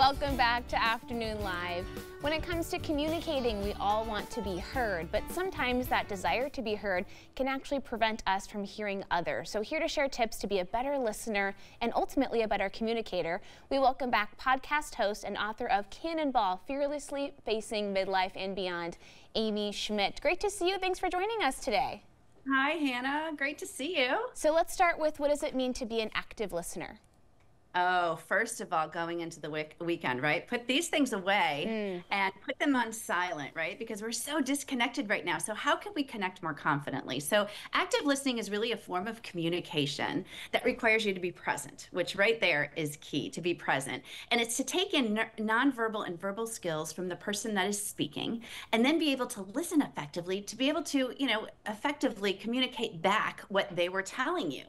Welcome back to Afternoon Live. When it comes to communicating, we all want to be heard, but sometimes that desire to be heard can actually prevent us from hearing others. So here to share tips to be a better listener and ultimately a better communicator, we welcome back podcast host and author of Cannonball, Fearlessly Facing Midlife and Beyond, Amy Schmidt. Great to see you. Thanks for joining us today. Hi, Hannah. Great to see you. So let's start with, what does it mean to be an active listener? Oh, first of all, going into the weekend, right? Put these things away and put them on silent, right? Because we're so disconnected right now. So how can we connect more confidently? So active listening is really a form of communication that requires you to be present, which right there is key, to be present. And it's to take in nonverbal and verbal skills from the person that is speaking, and then be able to listen effectively, to be able to, effectively communicate back what they were telling you.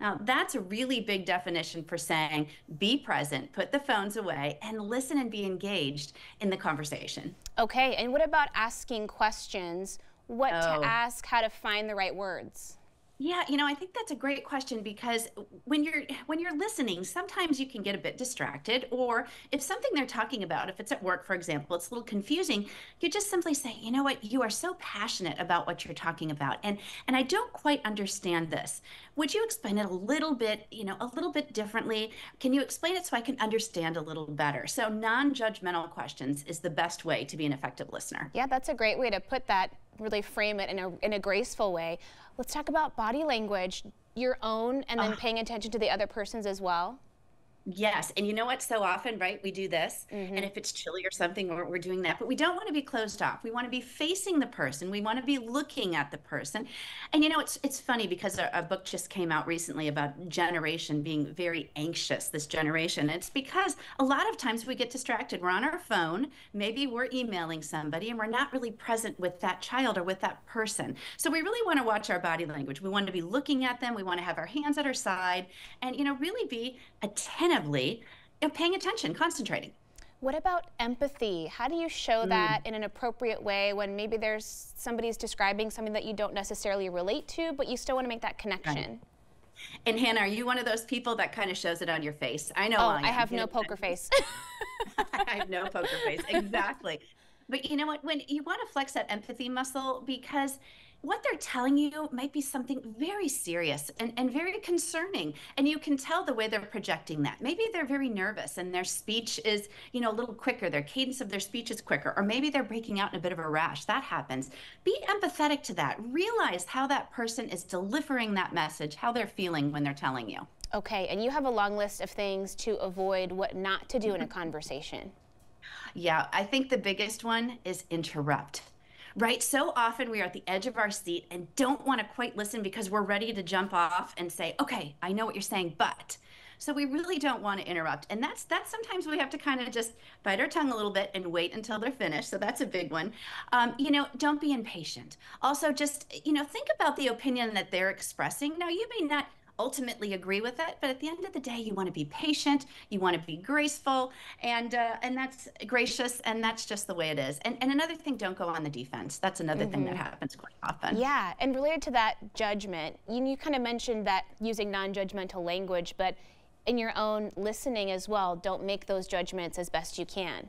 Now, that's a really big definition for saying be present, put the phones away, and listen and be engaged in the conversation. Okay, and what about asking questions? What to ask, how to find the right words? Yeah, I think that's a great question, because when you're listening, sometimes you can get a bit distracted, or if something they're talking about, if it's at work, for example, it's a little confusing, you just simply say, you know what, you are so passionate about what you're talking about, and I don't quite understand this. Would you explain it a little bit, a little bit differently? Can you explain it so I can understand a little better? So non-judgmental questions is the best way to be an effective listener. Yeah, that's a great way to put that, really frame it in a graceful way. Let's talk about body language, your own, and then paying attention to the other person's as well. Yes. And you know what? So often, right, we do this, and if it's chilly or something, we're doing that, but we don't want to be closed off. We want to be facing the person. We want to be looking at the person. And it's funny, because a book just came out recently about generation being very anxious, this generation. It's because a lot of times we get distracted. We're on our phone, maybe we're emailing somebody, and we're not really present with that child or with that person. So we really want to watch our body language. We want to be looking at them. We want to have our hands at our side, and, really be attentively paying attention, concentrating. What about empathy? How do you show that in an appropriate way when maybe there's somebody's describing something that you don't necessarily relate to, but you still want to make that connection? Right. And Hannah, are you one of those people that kind of shows it on your face? I know I have no poker face. I have no poker face, exactly. But you know what? When you want to flex that empathy muscle, because what they're telling you might be something very serious and very concerning. And you can tell the way they're projecting that. Maybe they're very nervous and their speech is, a little quicker. Their cadence of their speech is quicker. Or maybe they're breaking out in a bit of a rash. That happens. Be empathetic to that. Realize how that person is delivering that message, how they're feeling when they're telling you. Okay, and you have a long list of things to avoid, what not to do in a conversation. Yeah, I think the biggest one is interrupt. Right? So often we are at the edge of our seat and don't want to quite listen because we're ready to jump off and say, okay, I know what you're saying, but. So we really don't want to interrupt. And that's sometimes we have to kind of just bite our tongue a little bit and wait until they're finished. So that's a big one. Don't be impatient. Also, just, think about the opinion that they're expressing. Now, you may not ultimately agree with it, but at the end of the day, you want to be patient, you want to be graceful, and that's gracious, and that's just the way it is. And another thing, don't go on the defense. That's another thing that happens quite often. Yeah, and related to that judgment, you kind of mentioned that using non-judgmental language, but in your own listening as well, don't make those judgments as best you can.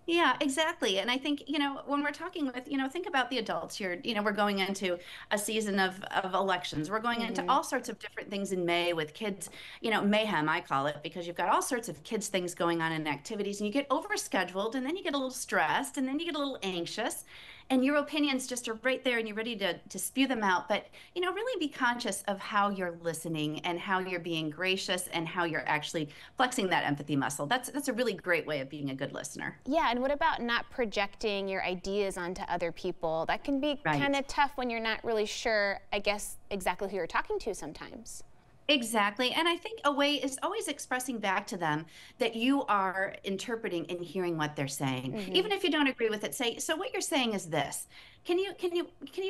Yeah, exactly. And I think, when we're talking with, think about the adults here. We're going into a season of elections. We're going into all sorts of different things in May with kids, mayhem, I call it, because you've got all sorts of kids things going on in activities, and you get overscheduled, and then you get a little stressed, and then you get a little anxious, and your opinions just are right there and you're ready to spew them out. But, really be conscious of how you're listening and how you're being gracious and how you're actually flexing that empathy muscle. That's a really great way of being a good listener. Yeah, and what about not projecting your ideas onto other people? That can be kind of tough when you're not really sure, I guess, exactly who you're talking to sometimes. Exactly. And I think a way is always expressing back to them that you are interpreting and hearing what they're saying. Even if you don't agree with it, say, so what you're saying is this. Can you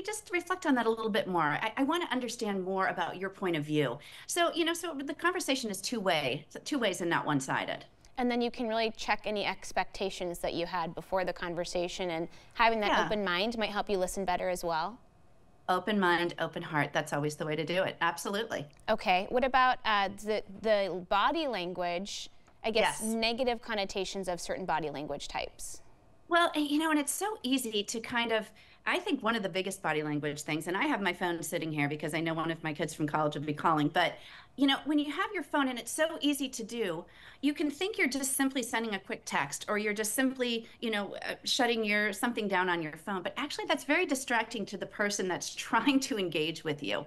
just reflect on that a little bit more? I want to understand more about your point of view. So, so the conversation is two ways and not one-sided. And then you can really check any expectations that you had before the conversation, and having that open mind might help you listen better as well. Open mind, open heart. That's always the way to do it. Absolutely. Okay. What about the body language I guess, Yes. negative connotations of certain body language types? Well, and it's so easy to kind of, I think one of the biggest body language things, and I have my phone sitting here because I know one of my kids from college will be calling, but when you have your phone and it's so easy to do, you can think you're just simply sending a quick text or you're just simply, shutting something down on your phone. But actually, that's very distracting to the person that's trying to engage with you.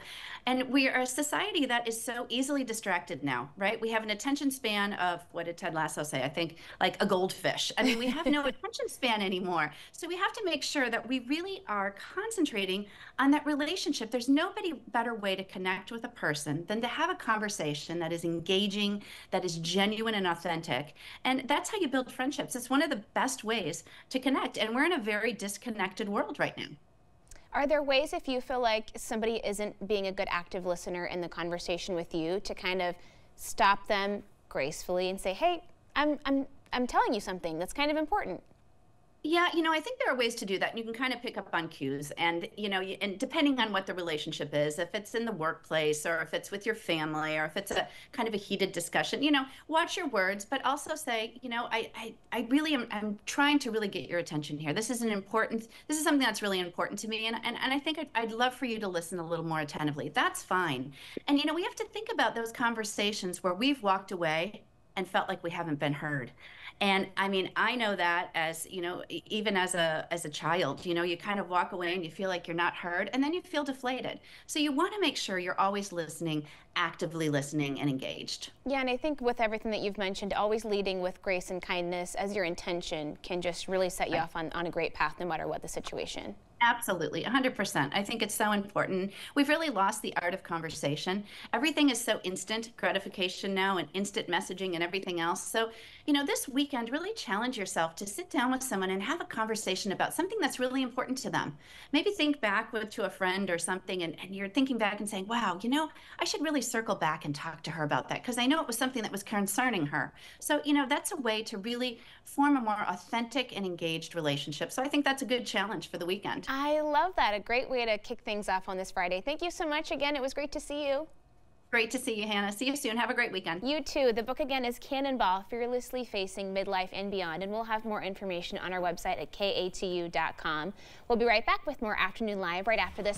And we are a society that is so easily distracted now, right? We have an attention span of, what did Ted Lasso say? I think like a goldfish. I mean, we have no attention span anymore. So we have to make sure that we really are concentrating on that relationship. There's nobody better way to connect with a person than to have a conversation that is engaging, that is genuine and authentic. And that's how you build friendships. It's one of the best ways to connect. And we're in a very disconnected world right now. Are there ways, if you feel like somebody isn't being a good active listener in the conversation with you, to kind of stop them gracefully and say, hey, I'm telling you something that's kind of important? Yeah, I think there are ways to do that. You can kind of pick up on cues and, and depending on what the relationship is, if it's in the workplace or if it's with your family or if it's a kind of a heated discussion, watch your words, but also say, I really I'm trying to really get your attention here. This is something that's really important to me. And I think I'd love for you to listen a little more attentively. That's fine. And, we have to think about those conversations where we've walked away and felt like we haven't been heard. And I mean, I know that as, even as a child, you kind of walk away and you feel like you're not heard and then you feel deflated. So you want to make sure you're always listening, actively listening and engaged. Yeah, and I think with everything that you've mentioned, always leading with grace and kindness as your intention can just really set you off on a great path no matter what the situation. Absolutely, 100%. I think it's so important. We've really lost the art of conversation. Everything is so instant gratification now and instant messaging and everything else. So, this weekend, really challenge yourself to sit down with someone and have a conversation about something that's really important to them. Maybe think back to a friend or something, and you're thinking back and saying, wow, I should really circle back and talk to her about that because I know it was something that was concerning her. So, that's a way to really form a more authentic and engaged relationship. So I think that's a good challenge for the weekend. I love that. A great way to kick things off on this Friday. Thank you so much again. It was great to see you. Great to see you, Hannah. See you soon. Have a great weekend. You too. The book again is Cannonball, Fearlessly Facing Midlife and Beyond, and we'll have more information on our website at katu.com. We'll be right back with more Afternoon Live right after this.